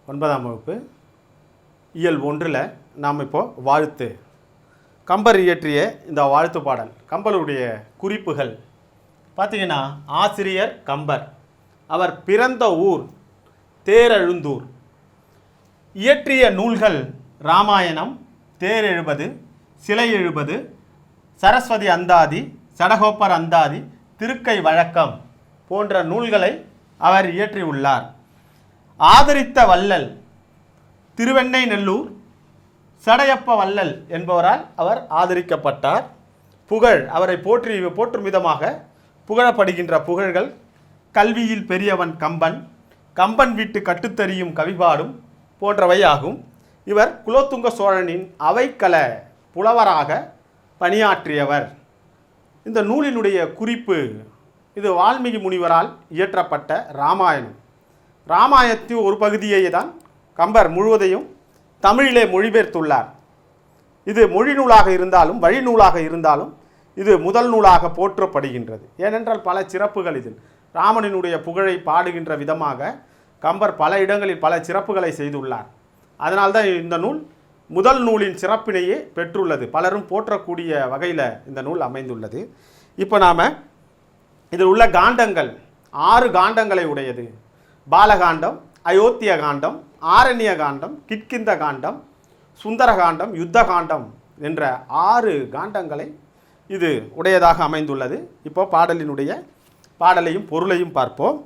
9ஆம் வகுப்பு இயல் 1 நாம் இப்போது வாழ்த்து கம்பர் இயற்றிய இந்த வாழ்த்து பாடல். கம்பருடைய குறிப்புகள் பார்த்திங்கன்னா, ஆசிரியர் கம்பர், அவர் பிறந்த ஊர் தேரெழுந்தூர், இயற்றிய நூல்கள் இராமாயணம், தேர் எழுபது, சிலை எழுபது, சரஸ்வதி அந்தாதி, சடகோப்பர் அந்தாதி, திருக்கை வழக்கம் போன்ற நூல்களை அவர் இயற்றியுள்ளார். ஆதரித்த வள்ளல் திருவெண்ணை நெல்லூர் சடையப்ப வள்ளல் என்பவரால் அவர் ஆதரிக்கப்பட்டார். புகழ், அவரை போற்றும் விதமாக புகழப்படுகின்ற புகழ்கள்: கல்வியில் பெரியவன் கம்பன், கம்பன் வீட்டு கட்டுத்தறியும் கவிபாடும் போன்றவை ஆகும். இவர் குலோத்துங்க சோழனின் அவைக்கள புலவராக பணியாற்றியவர். இந்த நூலினுடைய குறிப்பு: இது வால்மீகி முனிவரால் இயற்றப்பட்ட இராமாயணம். இராமாயணத்தின் ஒரு பகுதியை தான் கம்பர் முழுவதையும் தமிழிலே மொழிபெயர்த்துள்ளார். இது மொழி நூலாக இருந்தாலும் வழிநூலாக இருந்தாலும் இது முதல் நூலாக போற்றப்படுகின்றது. ஏனென்றால் பல சிறப்புகள் இதில் ராமனினுடைய புகழை பாடுகின்ற விதமாக கம்பர் பல இடங்களில் பல சிறப்புகளை செய்துள்ளார். அதனால்தான் இந்த நூல் முதல் நூலின் சிறப்பினையே பெற்றுள்ளது. பலரும் போற்றக்கூடிய வகையில் இந்த நூல் அமைந்துள்ளது. இப்போ நாம் இதில் உள்ள காண்டங்கள் 6 காண்டங்களை உடையது. பாலகாண்டம், அயோத்திய காண்டம், ஆரண்ய காண்டம், கிட்கிந்த காண்டம், சுந்தர காண்டம், யுத்த காண்டம் என்ற 6 காண்டங்களை இது உடையதாக அமைந்துள்ளது. இப்போ பாடலையும் பொருளையும் பார்ப்போம்.